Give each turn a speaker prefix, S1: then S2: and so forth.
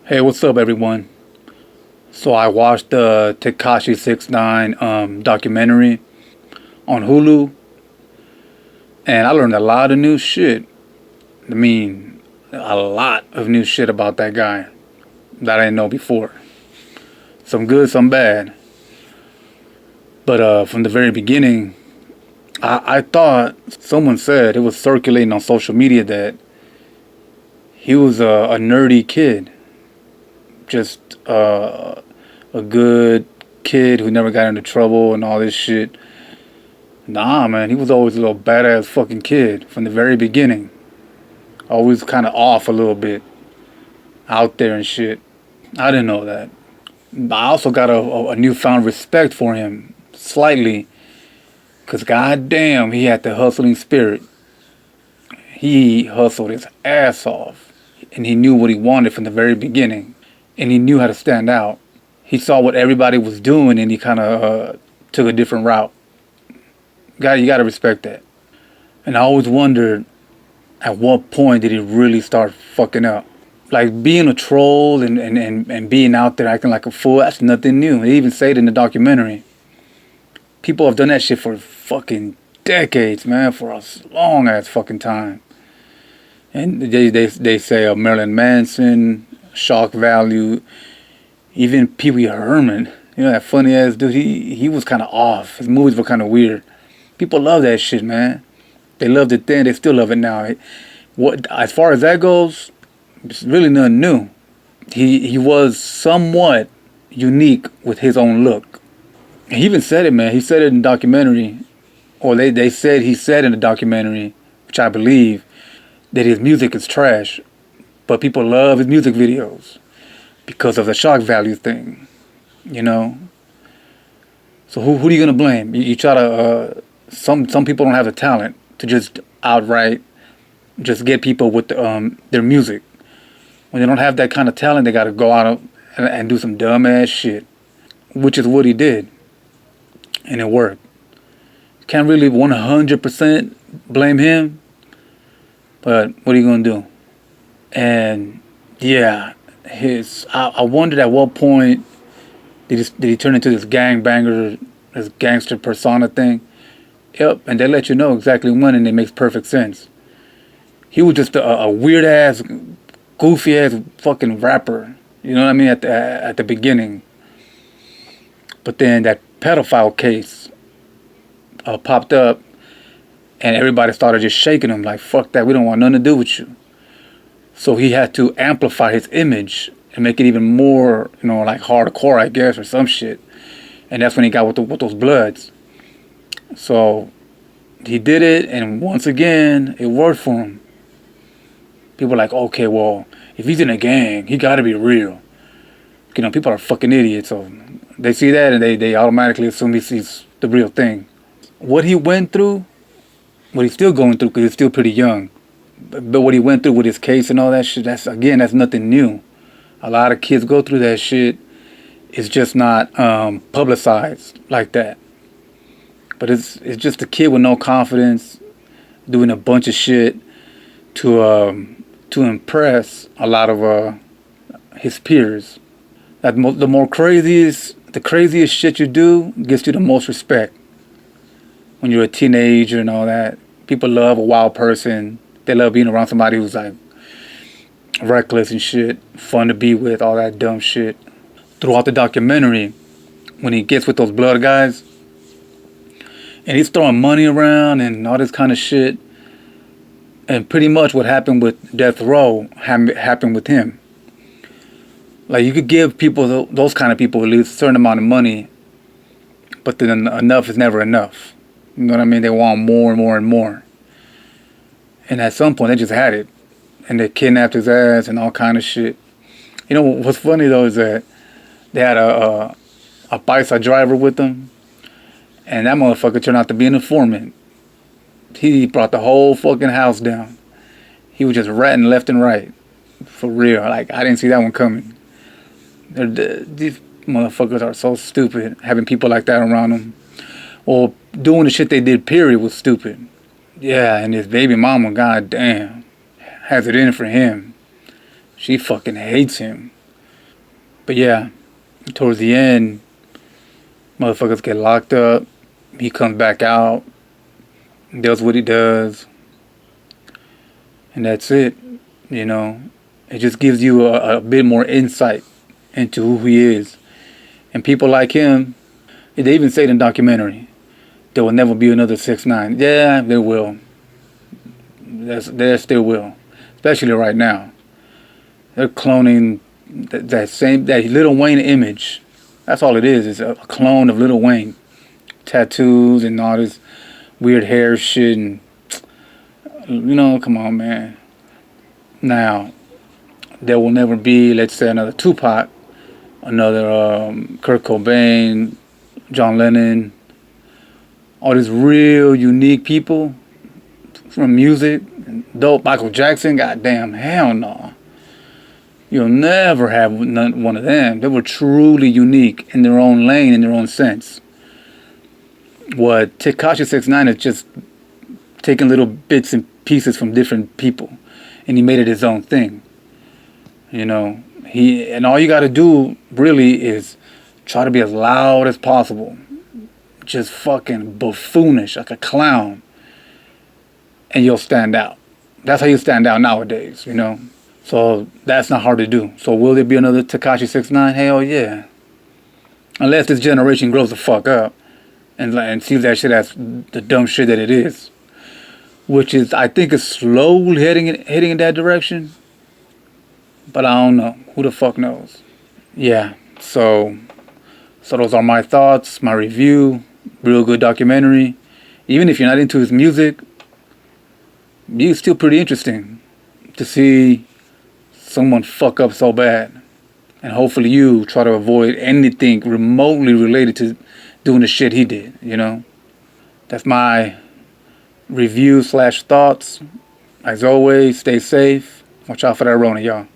S1: Hey, what's up, everyone? So I watched the Tekashi 69 documentary on Hulu, and I learned a lot of new shit. I mean, a lot of new shit about that guy that I didn't know before. Some good, some bad. But from the very beginning, I thought someone said it was circulating on social media that he was a nerdy kid, just a good kid who never got into trouble and all this shit. Nah, man, he was always a little badass fucking kid from the very beginning. Always kind of off a little bit, out there and shit. I didn't know that. I also got a newfound respect for him, slightly, because goddamn, he had the hustling spirit. He hustled his ass off, and he knew what he wanted from the very beginning, and he knew how to stand out. He saw what everybody was doing, and he kind of took a different route. You gotta respect that. And I always wondered, at what point did he really start fucking up? Like, being a troll and being out there acting like a fool, that's nothing new. They even say it in the documentary. People have done that shit for fucking decades, man, for a long ass fucking time. And they say Marilyn Manson, shock value, even Pee Wee Herman, you know, that funny ass dude, he was kind of off. His movies were kind of weird. People love that shit, man. They loved it then, they still love it now. As far as that goes, it's really nothing new. He was somewhat unique with his own look. He even said it, man. He said it in the documentary, or they said he said in the documentary, which I believe, that his music is trash, but people love his music videos because of the shock value thing, you know. So who are you gonna blame? You try to some people don't have the talent to just outright just get people with their music. When they don't have that kind of talent, they gotta go out and do some dumb ass shit, which is what he did, and it worked. Can't really 100% blame him, but what are you gonna do? And yeah, I wondered at what point did he turn into this gangbanger, this gangster persona thing. Yep, and they let you know exactly when, and it makes perfect sense. He was just a weird ass, goofy ass fucking rapper. You know what I mean? At the beginning. But then that pedophile case popped up, and everybody started just shaking him like, fuck that, we don't want nothing to do with you. So he had to amplify his image and make it even more, you know, like hardcore, I guess, or some shit. And that's when he got with those Bloods. So he did it, and once again, it worked for him. People are like, okay, well, if he's in a gang, he gotta be real. You know, people are fucking idiots, so they see that and they automatically assume he's the real thing. What he went through, what he's still going through, because he's still pretty young, but what he went through with his case and all that shit, that's nothing new. A lot of kids go through that shit. It's just not publicized like that. But it's just a kid with no confidence doing a bunch of shit to impress a lot of his peers. The craziest shit you do gets you the most respect. When you're a teenager and all that, people love a wild person. They love being around somebody who's like reckless and shit, fun to be with, all that dumb shit. Throughout the documentary, when he gets with those Blood guys, and he's throwing money around and all this kind of shit, and pretty much what happened with Death Row happened with him. Like, you could give people, those kind of people, at least a certain amount of money, but then enough is never enough. You know what I mean? They want more and more and more. And at some point, they just had it. And they kidnapped his ass and all kind of shit. You know, what's funny, though, is that they had a Paisa driver with them. And that motherfucker turned out to be an informant. He brought the whole fucking house down. He was just ratting left and right. For real. Like, I didn't see that one coming. These motherfuckers are so stupid, having people like that around them. Or doing the shit they did, period, was stupid. Yeah, and his baby mama, goddamn, has it in for him. She fucking hates him. But yeah, towards the end, motherfuckers get locked up. He comes back out, does what he does, and that's it. You know, it just gives you a bit more insight into who he is. And people like him, they even say in the documentary, there will never be another 6ix9ine. Yeah, there will. There still will, especially right now. They're cloning that Lil Wayne image. That's all it is a clone of Lil Wayne. Tattoos and all this weird hair shit, and you know, come on, man. Now, there will never be, let's say, another Tupac, another Kurt Cobain, John Lennon, all these real unique people from music. Dope. Michael Jackson, goddamn, hell no. You'll never have one of them. They were truly unique in their own lane, in their own sense. What Tekashi 6ix9ine is just taking little bits and pieces from different people, and he made it his own thing. You know, and all you got to do really is try to be as loud as possible, just fucking buffoonish like a clown, and you'll stand out. That's how you stand out nowadays, you know. So that's not hard to do. So will there be another Tekashi 6ix9ine? Hell yeah. Unless this generation grows the fuck up and sees that shit as the dumb shit that it is, which is, I think, is slowly heading in that direction. But I don't know. Who the fuck knows? Yeah. So those are my thoughts, my review. Real good documentary. Even if you're not into his music, it's still pretty interesting to see someone fuck up so bad. And hopefully you try to avoid anything remotely related to doing the shit he did, you know? That's my review / thoughts. As always, stay safe. Watch out for that Rona, y'all.